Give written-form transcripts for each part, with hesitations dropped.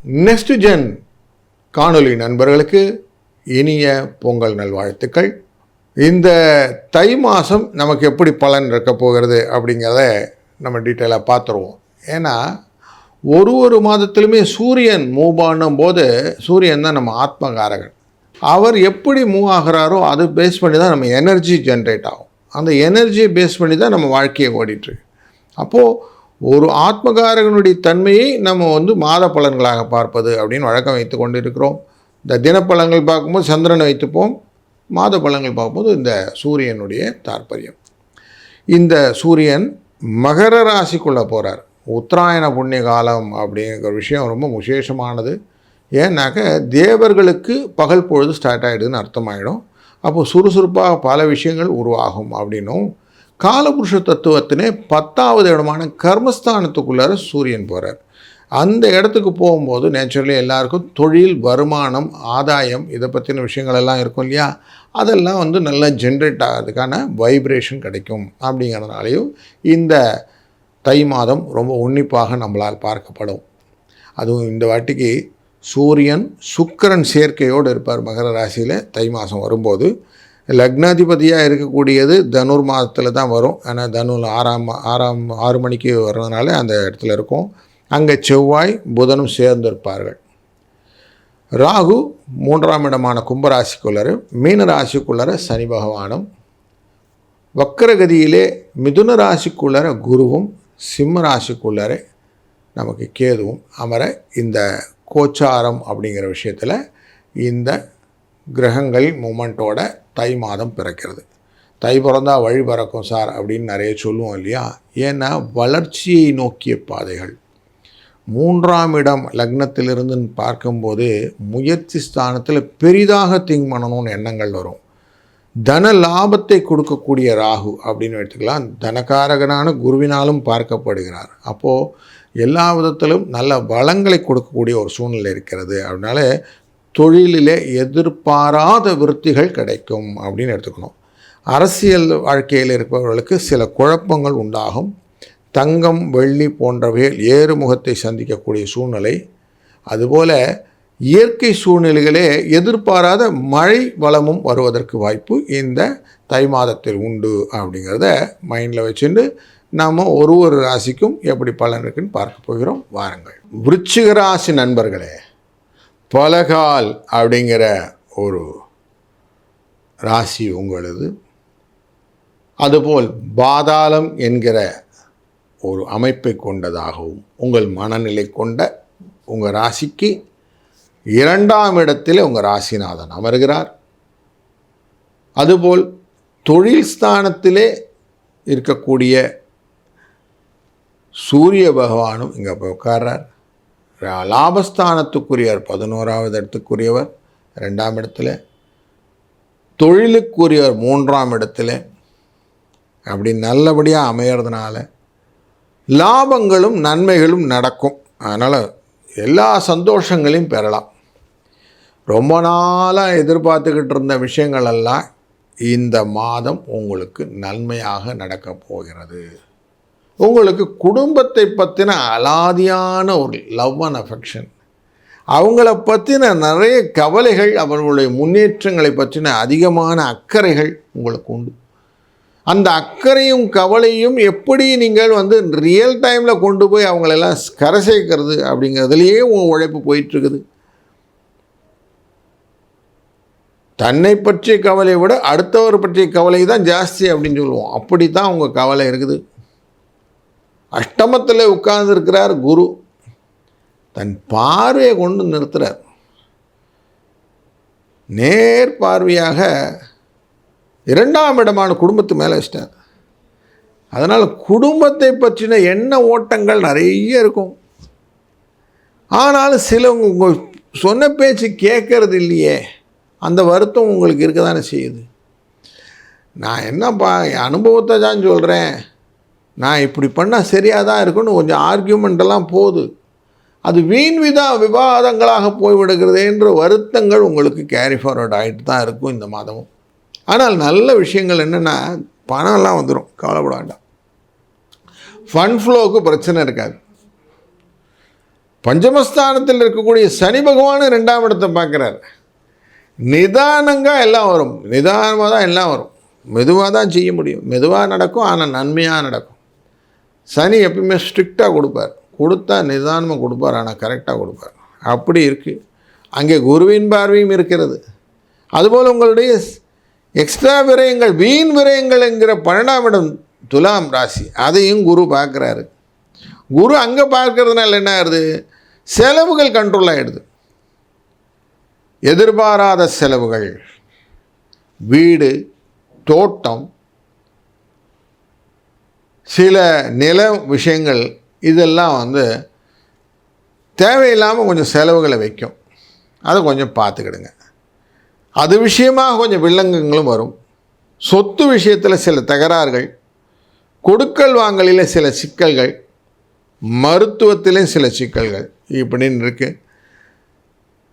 Next gen காணொளி நண்பர்களுக்கு இனிய பொங்கல் நல்வாழ்த்துக்கள். இந்த தை மாதம் நமக்கு எப்படி பலன் இருக்க போகிறது அப்படிங்கிறத நம்ம டீட்டெயிலாக பார்த்துருவோம். ஏன்னா ஒரு மாதத்துலையுமே சூரியன் மூவ் பண்ணும் போது சூரியன் தான் நம்ம ஆத்மகாரகன். அவர் எப்படி மூவ் ஆகிறாரோ அது பேஸ் பண்ணி தான் நம்ம எனர்ஜி ஜென்ரேட் ஆகும். அந்த எனர்ஜியை பேஸ் பண்ணி தான் நம்ம வாழ்க்கையை ஓடிட்டுருக்கு. அப்போது ஒரு ஆத்மகாரகனுடைய தன்மையை நம்ம மாத பலன்களாக பார்ப்பது அப்படின்னு வழக்கம் வைத்து கொண்டு இருக்கிறோம். இந்த தினப்பலன்கள் பார்க்கும்போது சந்திரனை வைத்துப்போம், மாத பலன்கள் பார்க்கும்போது இந்த சூரியனுடைய தாற்பயம். இந்த சூரியன் மகர ராசிக்குள்ளே போகிறார். உத்தராயண புண்ணிய காலம் அப்படிங்கிற விஷயம் ரொம்ப விசேஷமானது. ஏன்னாக்க தேவர்களுக்கு பகல் பொழுது ஸ்டார்ட் ஆகிடுதுன்னு அர்த்தமாயிடும். அப்போது சுறுசுறுப்பாக பல விஷயங்கள் உருவாகும் அப்படின்னும், காலபுருஷ தத்துவத்தினே 10வது இடமான கர்மஸ்தானத்துக்குள்ளார சூரியன் போகிறார். அந்த இடத்துக்கு போகும்போது நேச்சுரலி எல்லாருக்கும் தொழில், வருமானம், ஆதாயம் இதை பற்றின விஷயங்கள் எல்லாம் இருக்கும் இல்லையா, அதெல்லாம் நல்லா ஜென்ரேட் ஆகிறதுக்கான வைப்ரேஷன் கிடைக்கும். அப்படிங்கிறதுனாலையும் இந்த தை மாதம் ரொம்ப உன்னிப்பாக நம்மளால் பார்க்கப்படும். அதுவும் இந்த வாட்டிக்கு சூரியன் சுக்கிரன் சேர்க்கையோடு இருப்பார் மகர ராசியில். தை மாதம் வரும்போது லக்னாதிபதியாக இருக்கக்கூடியது தனுர் மாதத்தில் தான் வரும். ஆனால் தனுவில் 6 மணிக்கு வர்றதுனால அந்த இடத்துல இருக்கும். அங்கே செவ்வாய் புதனும் சேர்ந்து இருப்பார்கள். ராகு 3ஆம் இடமான கும்பராசிக்குள்ளர, மீன ராசிக்குள்ளர சனி பகவானும், வக்கரகதியிலே மிதுன ராசிக்குள்ளர குருவும், சிம்ம ராசிக்குள்ளர நமக்கு கேதுவும் அமர இந்த கோச்சாரம் அப்படிங்கிற விஷயத்தில் இந்த கிரகங்கள் மூமெண்ட்டோட தை மாதம் பிறக்கிறது. தை பிறந்தால் வழி பிறக்கும் சார் அப்படின்னு நிறைய சொல்லுவோம் இல்லையா. ஏன்னா வளர்ச்சியை நோக்கிய பாதைகள். 3ஆம் இடம் லக்னத்திலிருந்து பார்க்கும்போது முயற்சி ஸ்தானத்தில் பெரிதாக திங்க் பண்ணணும்னு எண்ணங்கள் வரும். தன லாபத்தை கொடுக்கக்கூடிய ராகு அப்படின்னு எடுத்துக்கலாம். தனக்காரகனான குருவினாலும் பார்க்கப்படுகிறார். அப்போது எல்லா விதத்திலும் நல்ல வளங்களை கொடுக்கக்கூடிய ஒரு சூழ்நிலை இருக்கிறது. அதனால தொழிலிலே எதிர்பாராத விருத்திகள் கிடைக்கும் அப்படின்னு எடுத்துக்கணும். அரசியல் வாழ்க்கையில் இருப்பவர்களுக்கு சில குழப்பங்கள் உண்டாகும். தங்கம், வெள்ளி போன்றவைகள் ஏறுமுகத்தை சந்திக்கக்கூடிய சூழ்நிலை. அதுபோல் இயற்கை சூழ்நிலைகளே எதிர்பாராத மழை வளமும் வருவதற்கு வாய்ப்பு இந்த தை மாதத்தில் உண்டு. அப்படிங்கிறத மைண்டில் வச்சுட்டு நாம் ஒரு ராசிக்கும் எப்படி பலன் இருக்குன்னு பார்க்க போகிறோம். வாருங்கள். விருச்சிக ராசி நண்பர்களே, பலகால் அப்படிங்கிற ஒரு ராசி உங்களது. அதுபோல் பாதாளம் என்கிற ஒரு அமைப்பை கொண்டதாகவும் உங்கள் மனநிலை கொண்ட உங்கள் ராசிக்கு 2ஆம் இடத்தில் உங்கள் ராசிநாதன் அமர்கிறார். அதுபோல் தொழில் ஸ்தானத்திலே இருக்கக்கூடிய சூரிய பகவானும் இங்கே போய் உட்கார்றார். லாபஸ்தானத்துக்குரியவர் 11ஆவது இடத்துக்குரியவர் 2ஆம் இடத்துல, தொழிலுக்குரியவர் 3ஆம் இடத்துல. அப்படி நல்லபடியாக அமையறதுனால லாபங்களும் நன்மைகளும் நடக்கும். அதனால் எல்லா சந்தோஷங்களையும் பெறலாம். ரொம்ப நாளாக எதிர்பார்த்துக்கிட்டு இருந்த விஷயங்களெல்லாம் இந்த மாதம் உங்களுக்கு நன்மையாக நடக்கப் போகிறது. உங்களுக்கு குடும்பத்தை பற்றின அலாதியான ஒரு லவ் அண்ட் அஃபெக்ஷன், அவங்கள பற்றின நிறைய கவலைகள், அவர்களுடைய முன்னேற்றங்களை பற்றின அதிகமான அக்கறைகள் உங்களுக்கு உண்டு. அந்த அக்கறையும் கவலையும் எப்படி நீங்கள் ரியல் டைமில் கொண்டு போய் அவங்களெல்லாம் கரை சேர்க்கிறது அப்படிங்கிறதுலையே உங்கள் உழைப்பு போயிட்டுருக்குது. தன்னை பற்றிய கவலையை விட அடுத்தவர் பற்றிய கவலை தான் ஜாஸ்தி அப்படின்னு சொல்லுவோம். அப்படி தான் உங்கள் கவலை இருக்குது. அஷ்டமத்தில் உட்கார்ந்துருக்கிறார் குரு. தன் பார்வையை கொண்டு நிறுத்துகிறார். நேர் பார்வையாக 2ஆம் இடமான குடும்பத்து மேலே வச்சிட்டார். அதனால் குடும்பத்தை பற்றின எண்ண ஓட்டங்கள் நிறைய இருக்கும். ஆனாலும் சிலவங்க உங்கள் சொன்ன பேச்சு கேட்கறது இல்லையே, அந்த வருத்தம் உங்களுக்கு இருக்க தானே செய்யுது. நான் என்னப்பா என் அனுபவத்தை தான் சொல்கிறேன், நான் இப்படி பண்ணால் சரியாக தான் இருக்குன்னு கொஞ்சம் ஆர்கியூமெண்ட்டெல்லாம் போகுது. அது வீண் விவாதங்களாக போய்விடுகிறது என்ற வருத்தங்கள் உங்களுக்கு கேரி ஃபார்வர்ட் ஆகிட்டு தான் இருக்கும் இந்த மாதமும். ஆனால் நல்ல விஷயங்கள் என்னென்னா, பணம்லாம் வந்துடும், கவலைப்பட வேண்டாம். ஃபண்ட் ஃப்ளோவுக்கு பிரச்சனை இருக்காது. பஞ்சமஸ்தானத்தில் இருக்கக்கூடிய சனி பகவான் 2ஆம் இடத்தை பார்க்குறார். நிதானங்க எல்லாம் வரும், நிதானமாக தான் எல்லாம் வரும், மெதுவாக தான் செய்ய முடியும், மெதுவாக நடக்கும், ஆனால் நன்மையாக நடக்கும். சனி எப்பயுமே ஸ்ட்ரிக்டாக கொடுப்பார், கொடுத்தா நிதானமாக கொடுப்பார், ஆனால் கரெக்டாக கொடுப்பார். அப்படி இருக்குது. அங்கே குருவின் பார்வையும் இருக்கிறது. அதுபோல் உங்களுடைய எக்ஸ்ட்ரா விரயங்கள், வீண் விரயங்கள் என்கிற 12ஆம் இடம் துலாம் ராசி, அதையும் குரு பார்க்குறாரு. குரு அங்கே பார்க்கறதுனால என்ன ஆகுது, செலவுகள் கண்ட்ரோல் ஆகிடுது. எதிர்பாராத செலவுகள், வீடு, தோட்டம், சில நில விஷயங்கள், இதெல்லாம் தேவையில்லாமல் கொஞ்சம் செலவுகளை வைக்கும். அதை கொஞ்சம் பார்த்துக்கிடுங்க. அது விஷயமாக கொஞ்சம் வில்லங்கங்களும் வரும். சொத்து விஷயத்தில் சில தகராறுகள், கொடுக்கல் வாங்கலில் சில சிக்கல்கள், மருத்துவத்திலே சில சிக்கல்கள் இப்படின்னு இருக்குது.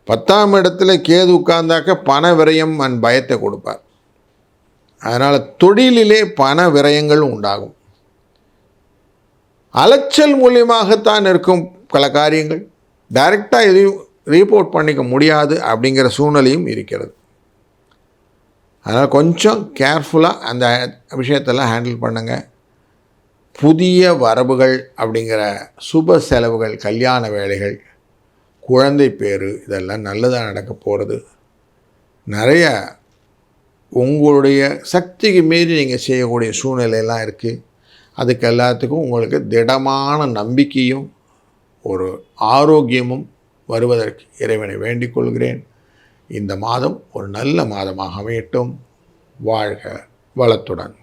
10ஆம் இடத்துல கேது உட்கார்ந்தாக்க பண விரயம் பயத்தை கொடுப்பார். அதனால் தொழிலிலே பண விரயங்கள் உண்டாகும். அலைச்சல் மூலியமாகத்தான் இருக்கும் பல காரியங்கள். டைரெக்டாக எதையும் ரீபோர்ட் பண்ணிக்க முடியாது அப்படிங்கிற சூழ்நிலையும் இருக்கிறது. அதனால் கொஞ்சம் கேர்ஃபுல்லாக அந்த விஷயத்தெல்லாம் ஹேண்டில் பண்ணுங்கள். புதிய வரவுகள் அப்படிங்கிற சுப செலவுகள், கல்யாண வேலைகள், குழந்தை பேரு, இதெல்லாம் நல்லதாக நடக்க போகிறது. நிறைய உங்களுடைய சக்திக்கு மீறி நீங்கள் செய்யக்கூடிய சூழ்நிலையெல்லாம் இருக்குது. அதுக்கு எல்லாத்துக்கும் உங்களுக்கு திடமான நம்பிக்கையும் ஒரு ஆரோக்கியமும் வருவதற்கு இறைவனை வேண்டிக் கொள்கிறேன். இந்த மாதம் ஒரு நல்ல மாதமாக அமையட்டும். வாழ்க வளத்துடன்.